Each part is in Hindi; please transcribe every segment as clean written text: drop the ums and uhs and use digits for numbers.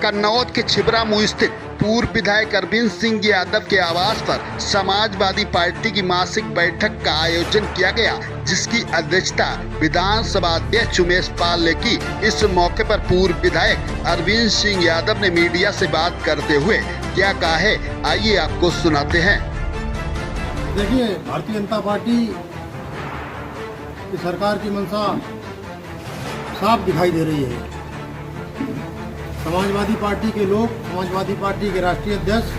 कन्नौज के छिबरामऊ स्थित पूर्व विधायक अरविंद सिंह यादव के आवास पर समाजवादी पार्टी की मासिक बैठक का आयोजन किया गया, जिसकी अध्यक्षता विधानसभा अध्यक्ष उमेश पाल ने की। इस मौके पर पूर्व विधायक अरविंद सिंह यादव ने मीडिया से बात करते हुए क्या कहा है, आइए आपको सुनाते हैं। देखिए, भारतीय जनता पार्टी की सरकार की मंशा साफ दिखाई दे रही है। समाजवादी पार्टी के लोग, समाजवादी पार्टी के राष्ट्रीय अध्यक्ष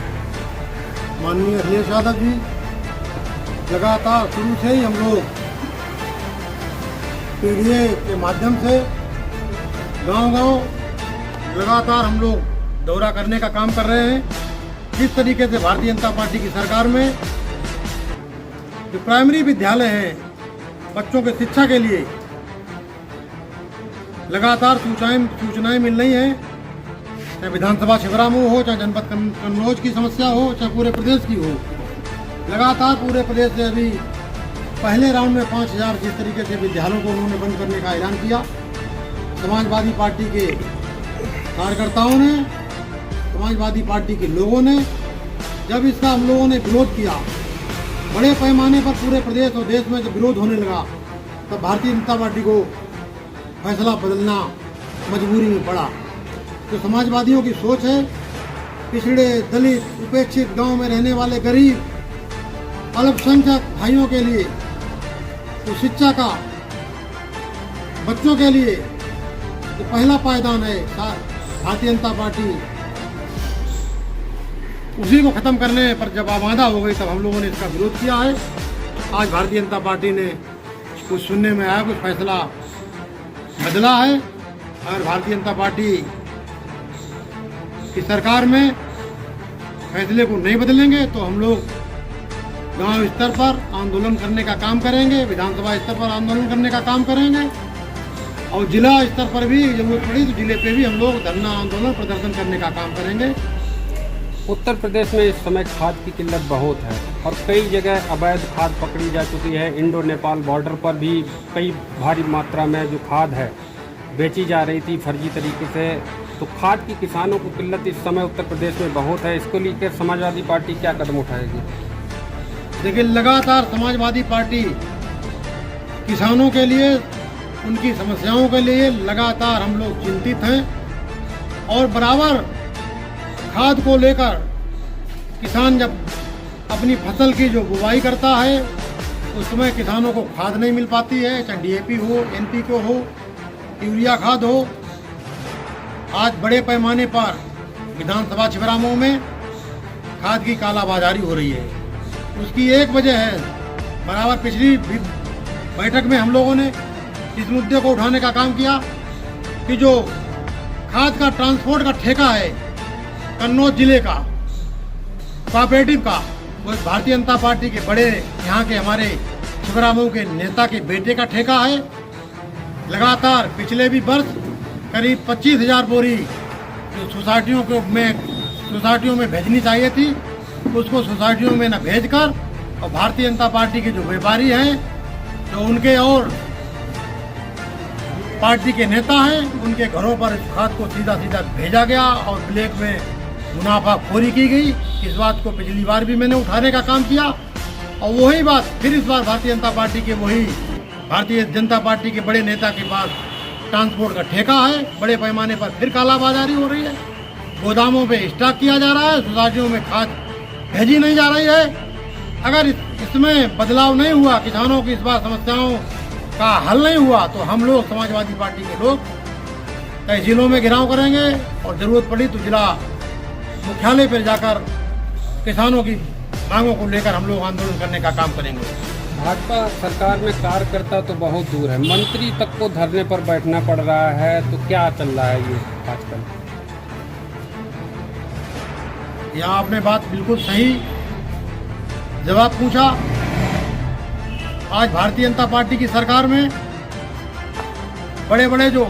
माननीय अखिलेश यादव जी लगातार शुरू से ही हम लोग पीडीए के माध्यम से गांव-गांव लगातार हम लोग दौरा करने का काम कर रहे हैं। जिस तरीके से भारतीय जनता पार्टी की सरकार में जो प्राइमरी विद्यालय हैं, बच्चों के शिक्षा के लिए लगातार सूचनाएं मिल रही हैं, चाहे विधानसभा छिबरामऊ हो, चाहे जनपद कन्नौज की समस्या हो, चाहे पूरे प्रदेश की हो। लगातार पूरे प्रदेश से अभी पहले राउंड में 5000 जिस तरीके से विद्यालयों को उन्होंने बंद करने का ऐलान किया, समाजवादी पार्टी के कार्यकर्ताओं ने, समाजवादी पार्टी के लोगों ने, जब इसका हम लोगों ने विरोध किया, बड़े पैमाने पर पूरे प्रदेश और देश में जब विरोध होने लगा, तब भारतीय जनता पार्टी को फैसला बदलना मजबूरी में पड़ा। तो समाजवादियों की सोच है, पिछड़े, दलित, उपेक्षित गांव में रहने वाले गरीब, अल्पसंख्यक भाइयों के लिए तो शिक्षा का, बच्चों के लिए तो पहला पायदान है भारतीय जनता पार्टी, उसी को खत्म करने पर जब आमादा हो गई तब हम लोगों ने इसका विरोध किया है। आज भारतीय जनता पार्टी ने कुछ सुनने में आया, कुछ फैसला बदला है। और भारतीय जनता पार्टी की सरकार में फैसले को नहीं बदलेंगे तो हम लोग गांव स्तर पर आंदोलन करने का काम करेंगे, विधानसभा स्तर पर आंदोलन करने का काम करेंगे और जिला स्तर पर भी जरूरत पड़ी तो जिले पे भी हम लोग धरना, आंदोलन, प्रदर्शन करने का काम करेंगे। उत्तर प्रदेश में इस समय खाद की किल्लत बहुत है और कई जगह अवैध खाद पकड़ी जा चुकी है। इंडो नेपाल बॉर्डर पर भी कई भारी मात्रा में जो खाद है बेची जा रही थी फर्जी तरीके से। तो खाद की किसानों को किल्लत इस समय उत्तर प्रदेश में बहुत है। इसको लेकर समाजवादी पार्टी क्या कदम उठाएगी? देखिए, लगातार समाजवादी पार्टी किसानों के लिए, उनकी समस्याओं के लिए लगातार हम लोग चिंतित हैं और बराबर खाद को लेकर किसान जब अपनी फसल की जो बुवाई करता है उस समय किसानों को खाद नहीं मिल पाती है, चाहे डीएपी हो, एनपीके हो, यूरिया खाद हो। आज बड़े पैमाने पर विधानसभा छिबरामऊ में खाद की कालाबाजारी हो रही है। उसकी एक वजह है, बराबर पिछली बैठक में हम लोगों ने इस मुद्दे को उठाने का काम किया कि जो खाद का ट्रांसपोर्ट का ठेका है कन्नौज जिले का कोऑपरेटिव का, वो भारतीय जनता पार्टी के बड़े यहाँ के हमारे छिबरामऊ के नेता के बेटे का ठेका है। लगातार पिछले भी वर्ष करीब 25,000 बोरी जो सोसाइटियों में भेजनी चाहिए थी, उसको सोसाइटियों में न भेजकर और भारतीय जनता पार्टी के जो व्यापारी हैं, जो उनके और पार्टी के नेता हैं, उनके घरों पर खाद को सीधा भेजा गया और ब्लैक में मुनाफाखोरी की गई। इस बात को पिछली बार भी मैंने उठाने का काम किया और वही बात फिर इस बार भारतीय जनता पार्टी के बड़े नेता के पास ट्रांसपोर्ट का ठेका है। बड़े पैमाने पर फिर कालाबाजारी हो रही है, गोदामों पे स्टॉक किया जा रहा है, सोसाइटियों में खाद भेजी नहीं जा रही है। अगर इसमें बदलाव नहीं हुआ, किसानों की इस बार समस्याओं का हल नहीं हुआ तो हम लोग समाजवादी पार्टी के लोग कई जिलों में घेराव करेंगे और जरूरत पड़ी तो जिला मुख्यालय पर जाकर किसानों की मांगों को लेकर हम लोग आंदोलन करने का काम करेंगे। भाजपा सरकार में कार्यकर्ता तो बहुत दूर है, मंत्री तक को धरने पर बैठना पड़ रहा है, तो क्या चल रहा है ये आजकल? यहाँ आपने बात बिल्कुल सही जवाब पूछा। आज भारतीय जनता पार्टी की सरकार में बड़े बड़े जो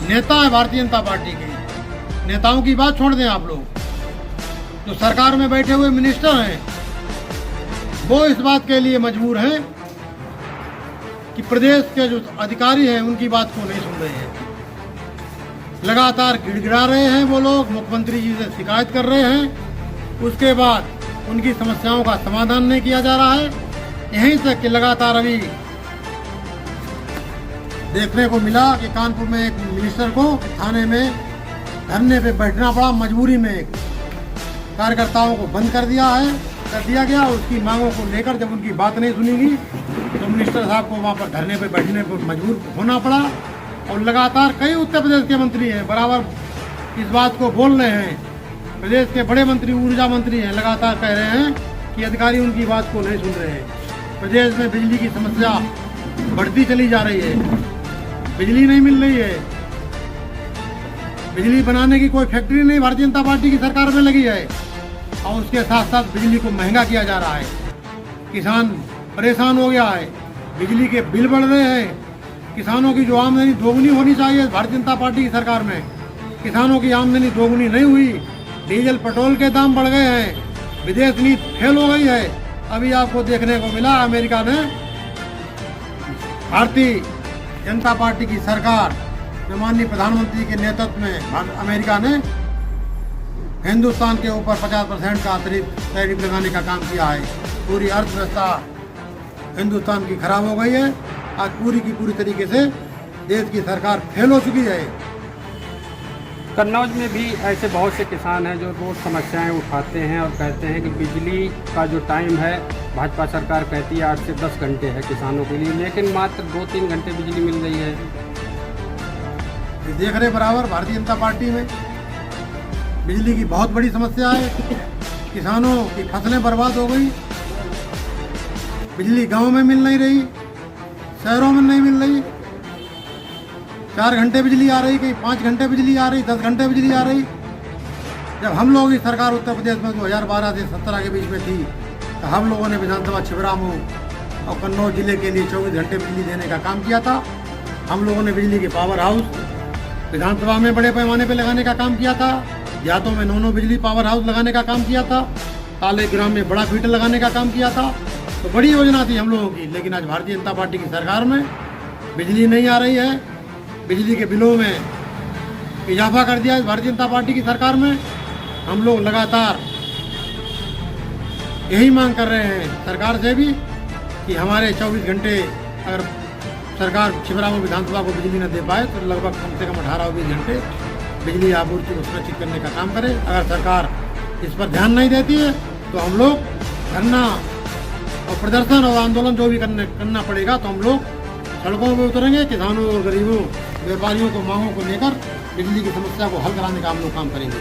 नेता हैं भारतीय जनता पार्टी के, नेताओं की बात छोड़ दें आप लोग, जो सरकार में बैठे हुए मिनिस्टर हैं, वो इस बात के लिए मजबूर हैं कि प्रदेश के जो अधिकारी हैं उनकी बात को नहीं सुन रहे हैं। लगातार गिड़गिड़ा रहे हैं वो लोग, मुख्यमंत्री जी से शिकायत कर रहे हैं। उसके बाद उनकी समस्याओं का समाधान नहीं किया जा रहा है। यहीं तक कि लगातार अभी देखने को मिला कि कानपुर में एक मिनिस्टर को थाने में धरने पे बैठना पड़ा, मजबूरी में कार्यकर्ताओं को बंद कर दिया गया। उसकी मांगों को लेकर जब उनकी बात नहीं सुनी गई तो मिनिस्टर साहब को वहाँ पर धरने पे बैठने पर मजबूर होना पड़ा। और लगातार कई उत्तर प्रदेश के मंत्री हैं बराबर इस बात को बोल रहे हैं। प्रदेश के बड़े मंत्री, ऊर्जा मंत्री हैं, लगातार कह रहे हैं कि अधिकारी उनकी बात को नहीं सुन रहे हैं। प्रदेश में बिजली की समस्या बढ़ती चली जा रही है, बिजली नहीं मिल रही है। बिजली बनाने की कोई फैक्ट्री नहीं भारतीय जनता पार्टी की सरकार में लगी है, और उसके साथ साथ बिजली को महंगा किया जा रहा है। किसान परेशान हो गया है, बिजली के बिल बढ़ रहे हैं। किसानों की जो आमदनी दोगुनी होनी चाहिए भारतीय जनता पार्टी की सरकार में, किसानों की आमदनी दोगुनी नहीं हुई। डीजल पेट्रोल के दाम बढ़ गए हैं, विदेश नीति फेल हो गई है। अभी आपको देखने को मिला अमेरिका ने, भारतीय जनता पार्टी की सरकार में माननीय प्रधानमंत्री के नेतृत्व में अमेरिका ने हिंदुस्तान के ऊपर 50% का अतिरिक्त टैरिफ लगाने का काम किया है। पूरी अर्थव्यवस्था हिंदुस्तान की खराब हो गई है। आज पूरी की पूरी तरीके से देश की सरकार फेल हो चुकी है। कन्नौज में भी ऐसे बहुत से किसान हैं जो रोज समस्याएं उठाते हैं और कहते हैं कि बिजली का जो टाइम है, भाजपा सरकार कहती है 8 से 10 घंटे है किसानों के लिए, लेकिन मात्र 2-3 घंटे बिजली मिल रही है। देख रहे बराबर भारतीय जनता पार्टी में बिजली की बहुत बड़ी समस्या है। किसानों की फसलें बर्बाद हो गई, बिजली गांव में मिल नहीं रही, शहरों में नहीं मिल रही। 4 घंटे बिजली आ रही, कहीं 5 घंटे बिजली आ रही, 10 घंटे बिजली आ रही। जब हम लोगों की सरकार उत्तर प्रदेश में 2012 से 17 के बीच में थी तो हम लोगों ने विधानसभा छिबरामऊ और कन्नौज जिले के लिए 24 घंटे बिजली देने का काम किया था। हम लोगों ने बिजली के पावर हाउस विधानसभा में बड़े पैमाने पर लगाने का काम किया था। देहातों में 9 बिजली पावर हाउस लगाने का काम किया था। ताले ग्राम में बड़ा फीटर लगाने का काम किया था। तो बड़ी योजना थी हम लोगों की। लेकिन आज भारतीय जनता पार्टी की सरकार में बिजली नहीं आ रही है। बिजली के बिलों में इजाफा कर दिया है भारतीय जनता पार्टी की सरकार में। हम लोग लगातार यही मांग कर रहे हैं सरकार से भी कि हमारे 24 घंटे अगर सरकार छिबरामऊ विधानसभा को बिजली न दे पाए तो लगभग कम से कम 18-20 घंटे बिजली आपूर्ति को सुनिश्चित करने का काम करे। अगर सरकार इस पर ध्यान नहीं देती है तो हम लोग धरना और प्रदर्शन और आंदोलन जो भी करना पड़ेगा तो हम लोग सड़कों पर उतरेंगे। किसानों और गरीबों, व्यापारियों को मांगों को लेकर बिजली की समस्या को हल कराने का हम लोग काम करेंगे।